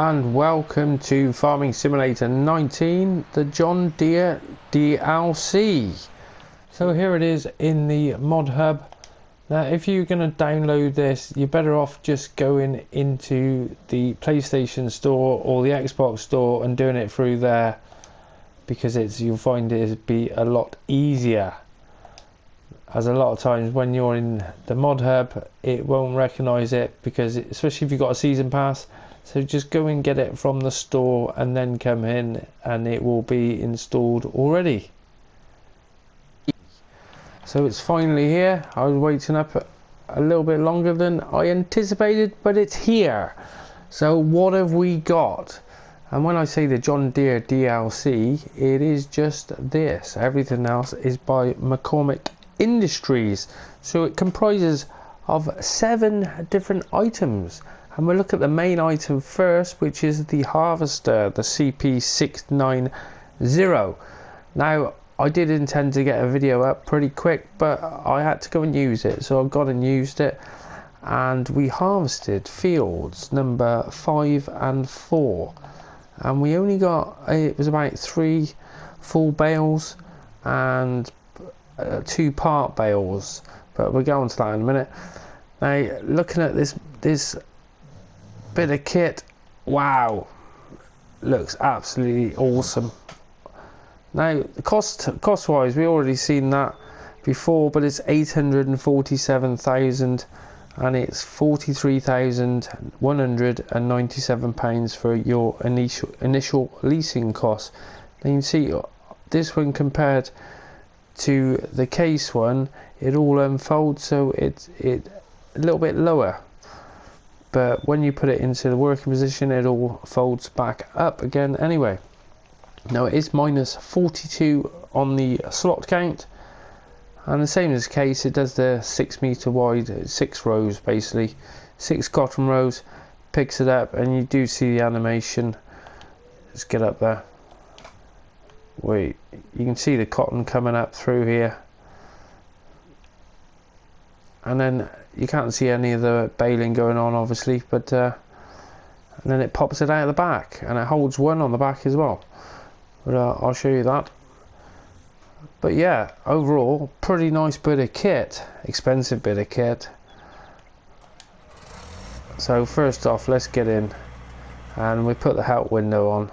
and welcome to Farming Simulator 19, the John Deere DLC. So here it is in the mod hub. Now if you're going to download this, you're better off just going into the PlayStation store or the Xbox store and doing it through there, because you'll find it be a lot easier. As a lot of times when you're in the mod hub, it won't recognize it, because especially if you've got a season pass. So just go and get it from the store and then come in and it will be installed already. So it's finally here. I was waiting up a little bit longer than I anticipated, but it's here. So what have we got? And when I say the John Deere DLC, it is just this. Everything else is by McCormick Industries. So it comprises of 7 different items. And we'll look at the main item first, which is the harvester, the CP690. Now, I did intend to get a video up pretty quick, but I had to go and use it. So I've gone and used it. And we harvested fields number 5 and 4. And we only got, it was about 3 full bales and 2 part bales. But we'll go on to that in a minute. Now, looking at this bit of kit, wow, looks absolutely awesome. Now cost wise, we already seen that before, but it's 847,000 and it's £43,197 for your initial leasing cost. Now you can see this one compared to the case one, it all unfolds, so it's a little bit lower. But when you put it into the working position, it all folds back up again anyway. Now it is minus 42 on the slot count. And the same as the case, it does the 6 meter wide, 6 rows basically. 6 cotton rows, picks it up, and you do see the animation. Let's get up there. Wait, you can see the cotton coming up through here. And then you can't see any of the baling going on obviously, but and then it pops it out of the back, and it holds one on the back as well, but I'll show you that. But yeah, overall pretty nice bit of kit, expensive bit of kit. So first off, let's get in and we put the help window on,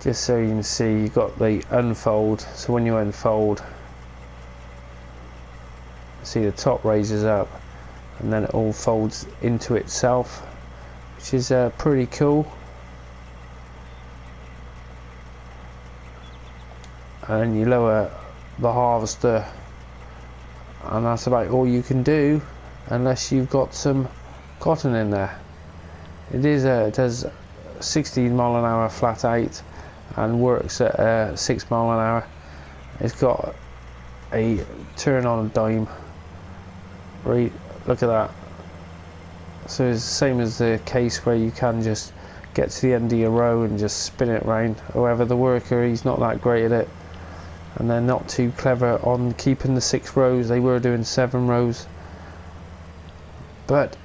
just so you can see you got the unfold. So when you unfold, see the top raises up and then it all folds into itself, which is pretty cool. And you lower the harvester, and that's about all you can do unless you've got some cotton in there. It does 16 mile an hour flat out and works at 6 mile an hour. It's got a turn on a dime. Right, look at that. So it's the same as the case where you can just get to the end of your row and just spin it round. However, the worker, he's not that great at it, and they're not too clever on keeping the 6 rows. They were doing 7 rows. But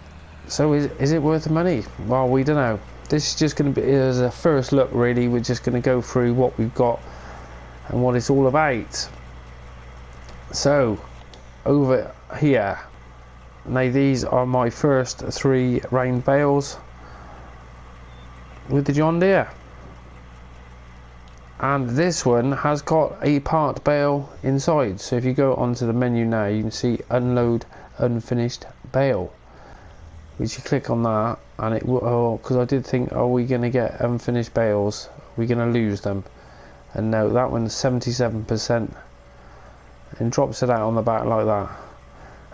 so is it worth the money? Well, we don't know. This is just going to be as a first look really. We're just going to go through what we've got and what it's all about. So over here, now these are my first 3 round bales with the John Deere, and this one has got a part bale inside. So if you go onto the menu now, you can see unload unfinished bale, which you click on that and it will, because I did think, are we going to get unfinished bales, are we going to lose them? And no, that one's 77%, and drops it out on the back like that.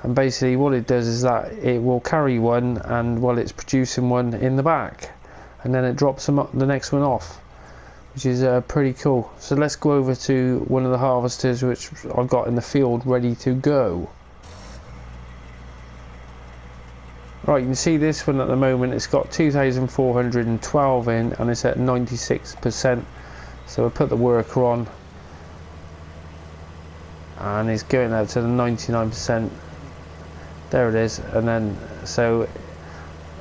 And basically what it does is that it will carry one, and while it's producing one in the back, and then it drops the next one off, which is pretty cool. So let's go over to one of the harvesters which I've got in the field ready to go. Right, you can see this one at the moment, it's got 2,412 in and it's at 96%. So we'll put the worker on and it's going up to the 99%. There it is. And then so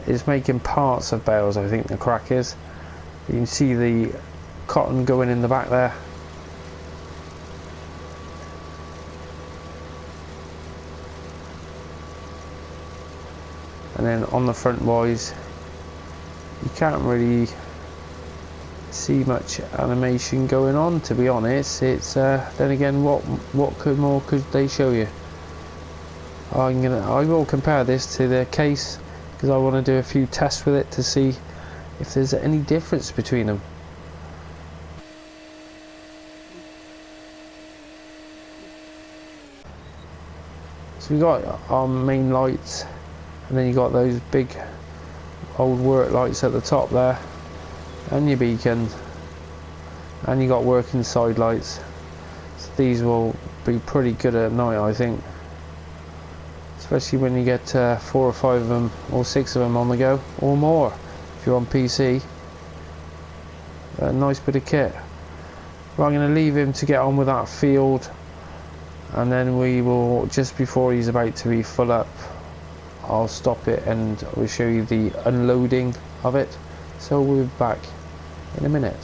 is making parts of bales, I think the crack is. You can see the cotton going in the back there. And then on the front wise, you can't really see much animation going on, to be honest. It's then again, what more could they show you? I will compare this to the case because I want to do a few tests with it to see if there's any difference between them. So we got our main lights, and then you got those big old work lights at the top there, and your beacon, and you got working side lights. So these will be pretty good at night, I think, especially when you get 4 or 5 of them or 6 of them on the go, or more if you're on PC. A nice bit of kit. Well, I'm going to leave him to get on with that field, and then we will, just before he's about to be full up, I'll stop it and we'll show you the unloading of it. So we'll be back in a minute.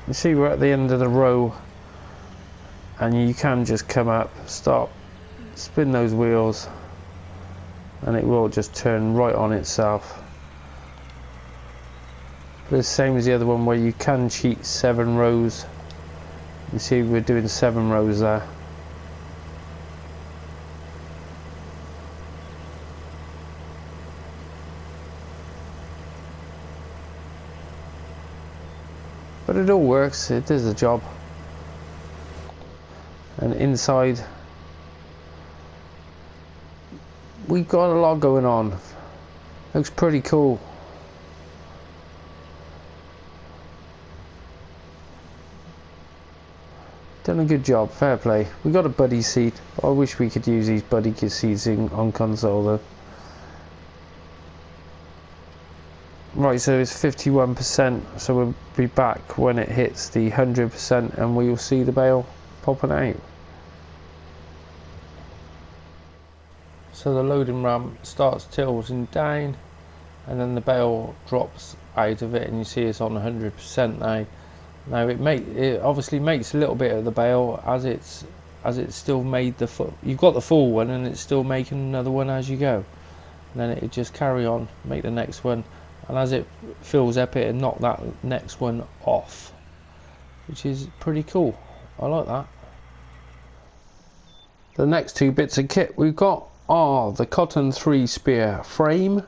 You see, we're at the end of the row, and you can just come up, stop, spin those wheels, and it will just turn right on itself. But it's the same as the other one where you can cheat 7 rows. You see we're doing 7 rows there. But it all works, it does the job. And inside we've got a lot going on. Looks pretty cool. Done a good job, fair play. We got a buddy seat. I wish we could use these buddy seats on console though. Right, so it's 51%, so we'll be back when it hits the 100% and we will see the bale popping out. So the loading ramp starts tilting down, and then the bale drops out of it, and you see it's on 100% now. Now it obviously makes a little bit of the bale as it's still made the full. You've got the full one, and it's still making another one as you go. And then it just carry on, make the next one, and as it fills up, it'll knock that next one off, which is pretty cool. I like that. The next 2 bits of kit we've got are the Cotton 3 spear frame,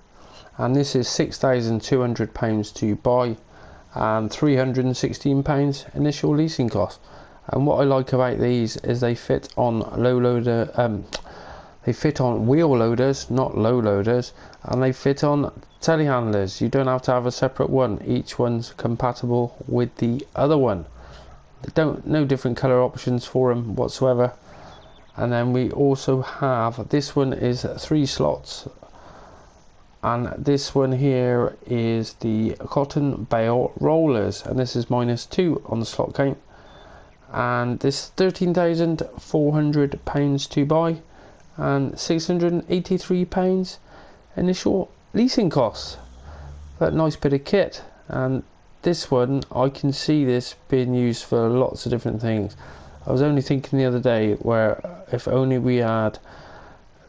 and this is £6,200 to buy and £316 initial leasing cost. And what I like about these is they fit on they fit on wheel loaders, not low loaders, and they fit on telehandlers. You don't have to have a separate one. Each one's compatible with the other one. No different color options for them whatsoever. And then we also have, this one is 3 slots, and this one here is the cotton bale rollers, and this is -2 on the slot count, and this is £13,400 to buy and £683 initial leasing costs. That nice bit of kit. And this one, I can see this being used for lots of different things. I was only thinking the other day where if only we had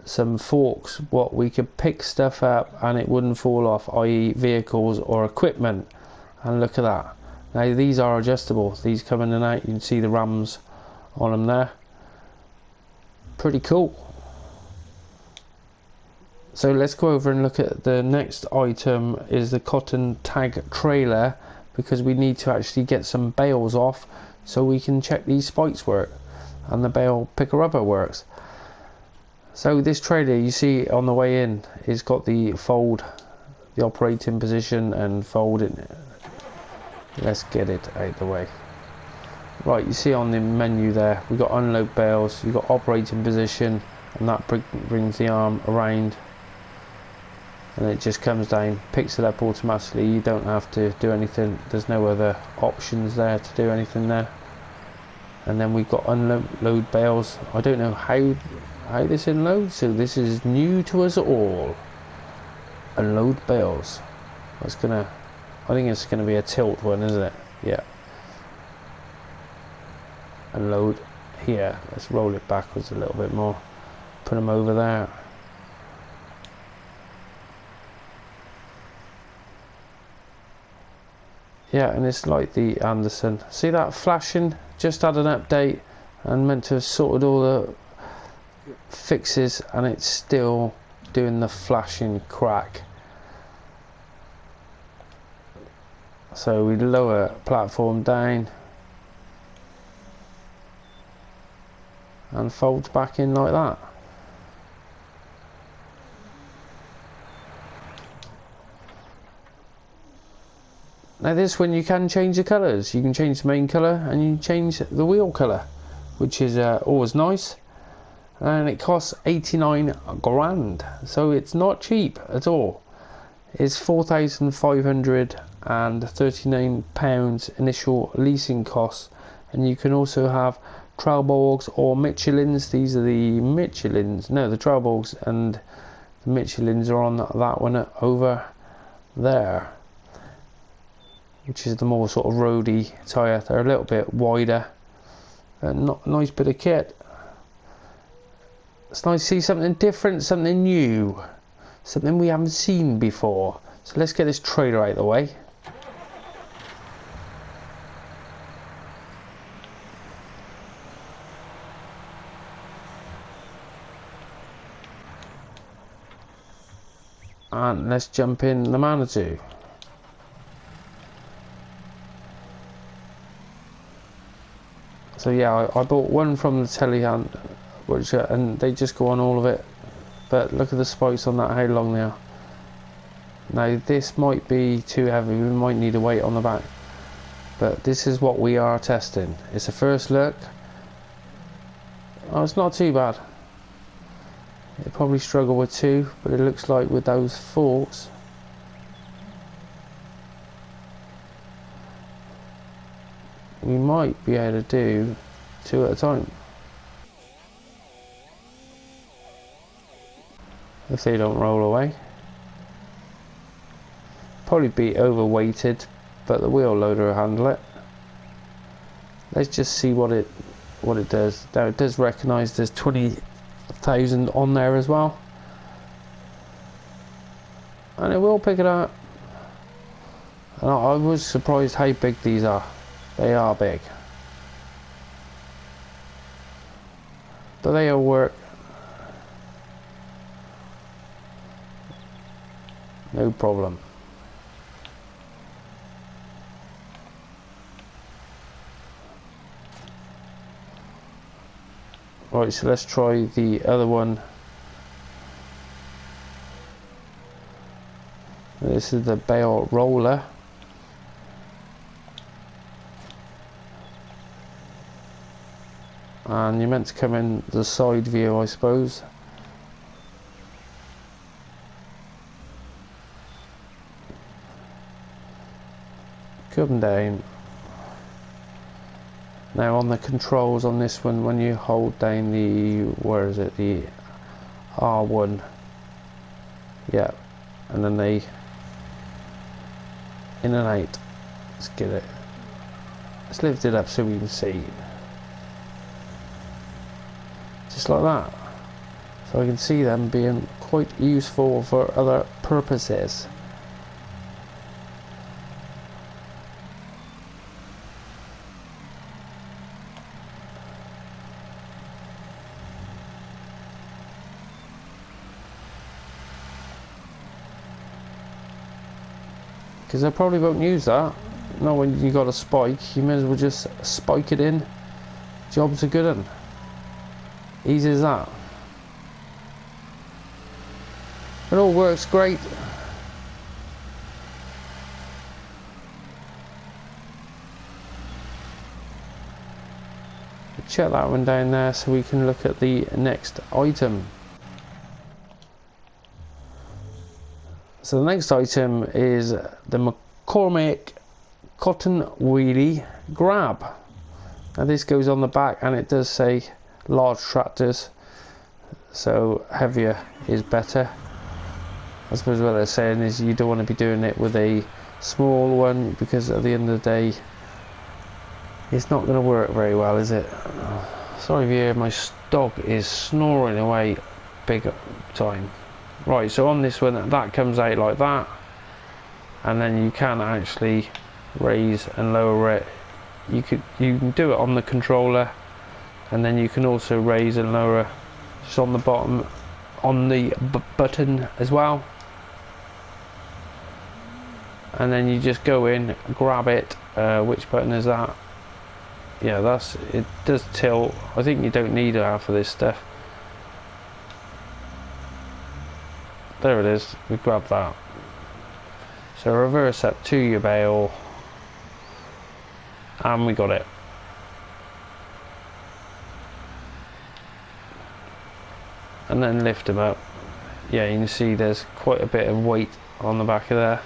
some forks, what we could pick stuff up and it wouldn't fall off, i.e. vehicles or equipment. And look at that. Now these are adjustable. These come in and out. You can see the rams on them there. Pretty cool. So let's go over and look at the next item, is the cotton tag trailer, because we need to actually get some bales off so we can check these spikes work and the bale picker upper works. So this trailer, you see on the way in, it's got the fold, the operating position and fold it. Let's get it out of the way. Right, you see on the menu there, we've got unload bales, you've got operating position, and that brings the arm around, and it just comes down, picks it up automatically. You don't have to do anything. There's no other options there to do anything there. And then we've got unload bales. I don't know how how this unloads. So this is new to us all. Unload bales. That's gonna, I think it's gonna be a tilt one, isn't it? Yeah. Unload here. Let's roll it backwards a little bit more. Put them over there. Yeah, and it's like the Anderson. See that flashing? Just had an update and meant to have sorted all the fixes, and it's still doing the flashing crack. So we lower platform down and folds back in like that. Now this one you can change the colours. You can change the main colour and you can change the wheel colour, which is always nice. And it costs 89 grand, so it's not cheap at all. It's £4,539 initial leasing costs, and you can also have Trelleborgs or Michelins. These are the Michelins, no, the Trelleborgs and the Michelins are on that one over there, which is the more sort of roady tyre. They're a little bit wider, and not a nice bit of kit. It's nice to see something different, something new, something we haven't seen before. So let's get this trailer out of the way. And let's jump in the Manitou. So yeah, I bought one from the telehunt, which and they just go on all of it. But look at the spikes on that, how long they are. Now this might be too heavy, we might need a weight on the back. But this is what we are testing. It's a first look. Oh, it's not too bad. It probably struggle with 2, but it looks like with those forks, we might be able to do 2 at a time. If they don't roll away. Probably be overweighted, but the wheel loader will handle it. Let's just see what it does. Now it does recognise there's 20,000 on there as well, and it will pick it up. And I was surprised how big these are. They are big, but they will work. No problem. Right, so let's try the other one. This is the bale roller. And you're meant to come in the side view, I suppose. Come down. Now on the controls on this one, when you hold down the, where is it, the R1, yeah, and then they in and out. Let's get it. Let's lift it up so we can see. Just like that. So I can see them being quite useful for other purposes. Because I probably won't use that. Not when you got a spike, you may as well just spike it in. Job's a good one. Easy as that. It all works great. Check that one down there so we can look at the next item. So the next item is the McCormick Cotton Wheelie Grab. Now this goes on the back and it does say large tractors. so heavier is better. I suppose what they're saying is you don't want to be doing it with a small one, because at the end of the day it's not going to work very well, is it? Sorry if you hear my dog is snoring away big time. Right, so on this one, that comes out like that, and then you can actually raise and lower it. You can do it on the controller, and then you can also raise and lower just on the bottom on the button as well. And then you just go in, grab it. Which button is that? Yeah, that's it. Does tilt. I think you don't need half of this stuff. There it is. We grab that. So reverse up to your bale, and we got it. And then lift them up. Yeah, you can see there's quite a bit of weight on the back of there.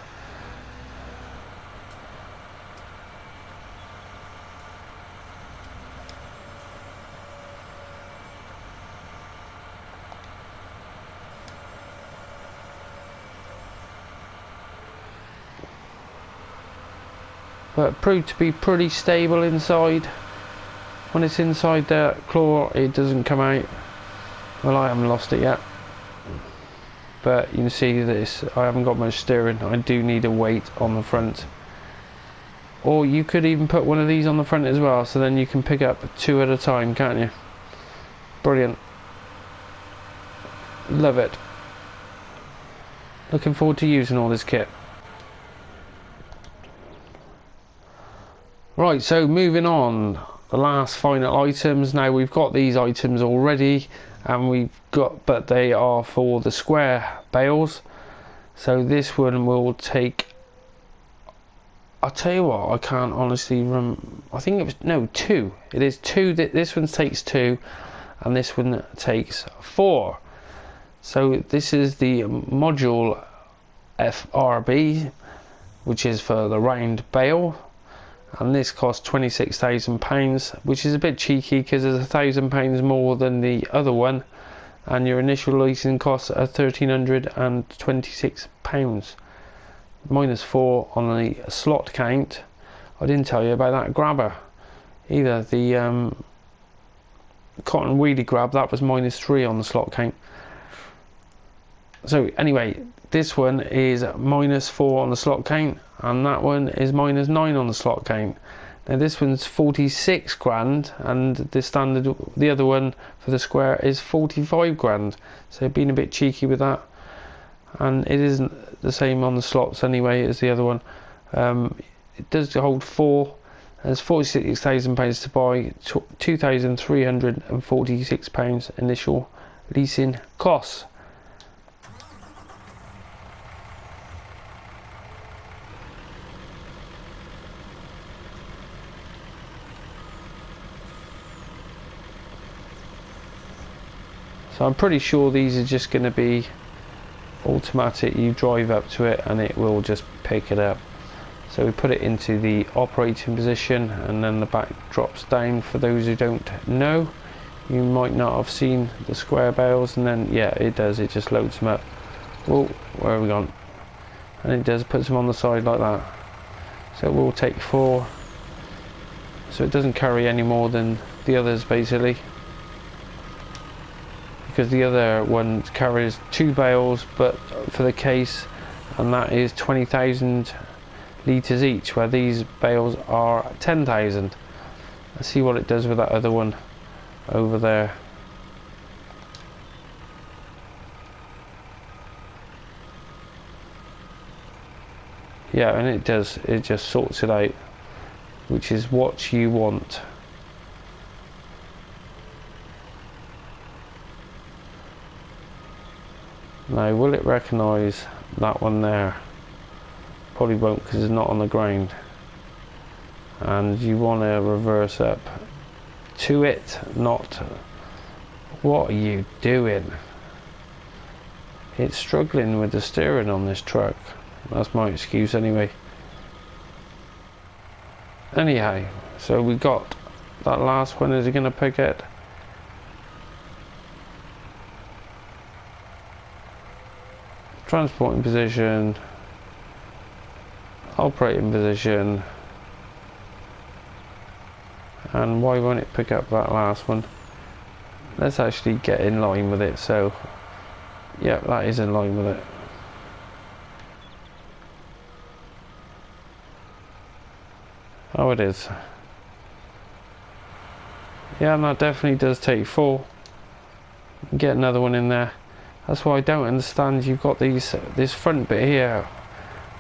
But it proved to be pretty stable inside. When it's inside the claw, it doesn't come out. Well, I haven't lost it yet, but you can see this, I haven't got much steering. I do need a weight on the front, or you could even put one of these on the front as well, so then you can pick up 2 at a time, can't you? Brilliant. Love it. Looking forward to using all this kit. Right, so moving on, the last final items. Now we've got these items already, and but they are for the square bales. So this one will take, I'll tell you what, I can't honestly remember. I think it was 2. It is 2. This one takes 2, and this one takes 4. So this is the module FRB, which is for the round bale. And this costs £26,000, which is a bit cheeky because it's £1,000 more than the other one, and your initial leasing costs are £1,326, -4 on the slot count. I didn't tell you about that grabber either. The cotton wheelie grab, that was -3 on the slot count. So anyway, this one is -4 on the slot count, and that one is -9 on the slot count. Now this one's 46 grand, and the other one for the square is 45 grand. So being a bit cheeky with that, and it isn't the same on the slots anyway as the other one. It does hold 4. There's £46,000 to buy, £2,346 initial leasing costs. So I'm pretty sure these are just going to be automatic. You drive up to it and it will just pick it up. So we put it into the operating position, and then the back drops down. For those who don't know, you might not have seen the square bales, and then yeah, it does, it just loads them up. Whoa, where have we gone? And it does, puts them on the side like that. So it will take 4, so it doesn't carry any more than the others basically, because the other one carries 2 bales but for the case, and that is 20,000 litres each, where these bales are 10,000. Let's see what it does with that other one over there. Yeah, and it does, it just sorts it out, which is what you want. Now, will it recognise that one there? Probably won't, because it's not on the ground. And you want to reverse up to it, not... What are you doing? It's struggling with the steering on this truck. That's my excuse anyway. Anyhow, so we got that last one. Is it going to pick it? transporting position, operating position, and why won't it pick up that last one? Let's actually get in line with it. So yeah, that is in line with it. Oh, it is. Yeah, and that definitely does take 4. Get another one in there. That's why I don't understand. You've got this front bit here.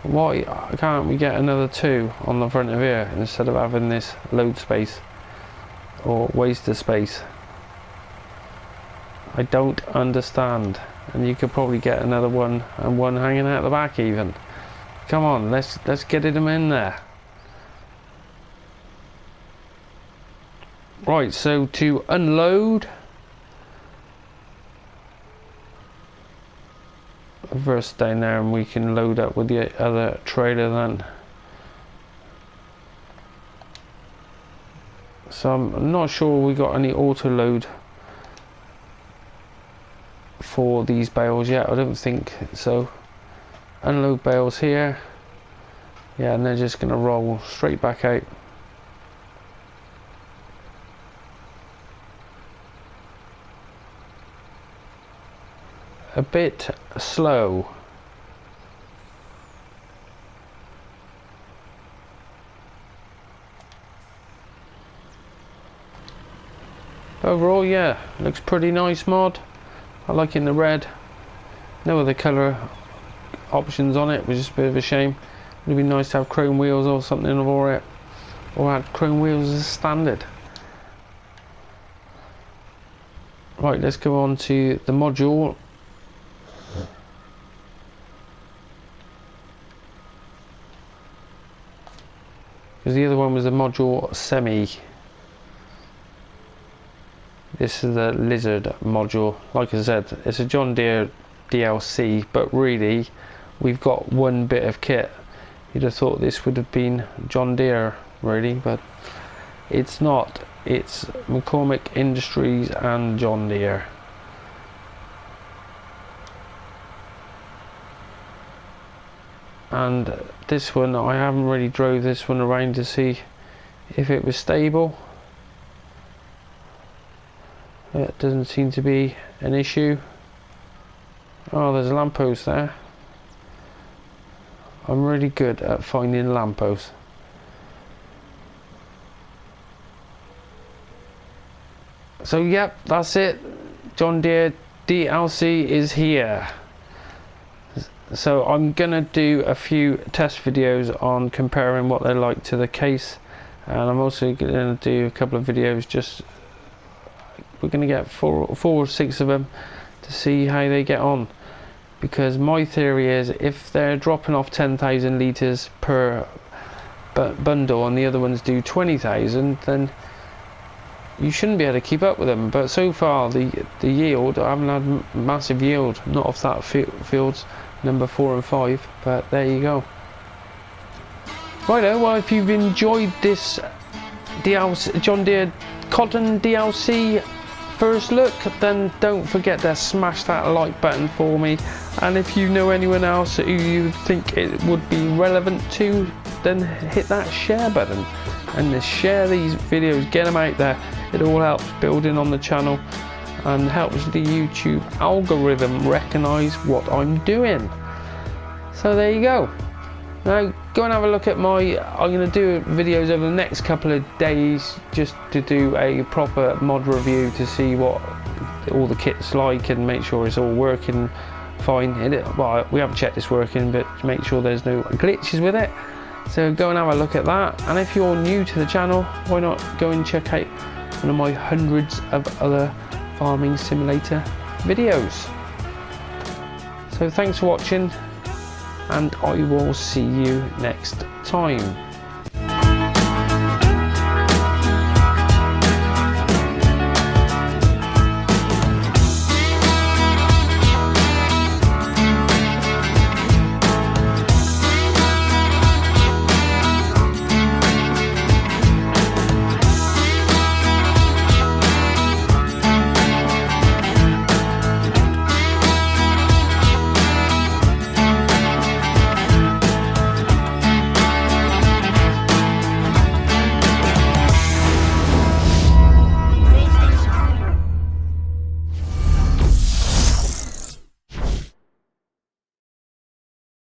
Why can't we get another 2 on the front of here instead of having this load space or waste of space? I don't understand. And you could probably get another one and one hanging out the back even. Come on, let's get them in there. Right, so to unload, reverse down there and we can load up with the other trailer then. So I'm not sure we got any auto load for these bales yet. I don't think so. Unload bales here. Yeah, and they're just going to roll straight back out. A bit slow. Overall, yeah, looks pretty nice mod. I like it in the red. No other colour options on it, which is a bit of a shame. Would be nice to have chrome wheels or something for it, or add chrome wheels as standard. Right, let's go on to the module. Because the other one was a module semi. This is the lizard module. Like I said, it's a John Deere DLC, but really we've got one bit of kit. You'd have thought this would have been John Deere really, but it's not. It's McCormick Industries and John Deere. And this one, I haven't really drove this one around to see if it was stable. It doesn't seem to be an issue. Oh, there's a lamppost there. I'm really good at finding lampposts. So yep, that's it. John Deere DLC is here. So I'm gonna do a few test videos on comparing what they're like to the case, and I'm also gonna do a couple of videos just, we're gonna get four or six of them to see how they get on, because my theory is if they're dropping off 10,000 litres per bundle and the other ones do 20,000, then you shouldn't be able to keep up with them. But so far the yield, I haven't had massive yield, not off that fields number 4 and 5, but there you go. Righto, well, if you've enjoyed this DLC, John Deere Cotton DLC first look, then don't forget to smash that like button for me, and if you know anyone else who you think it would be relevant to, then hit that share button and share these videos, get them out there. It all helps building on the channel and helps the YouTube algorithm recognize what I'm doing. So there you go. Now go and have a look at my, I'm going to do videos over the next couple of days just to do a proper mod review to see what all the kit's like and make sure it's all working fine. Well, we haven't checked it's working, but to make sure there's no glitches with it. So go and have a look at that, and if you're new to the channel, why not go and check out one of my hundreds of other farming simulator videos. So thanks for watching, and I will see you next time.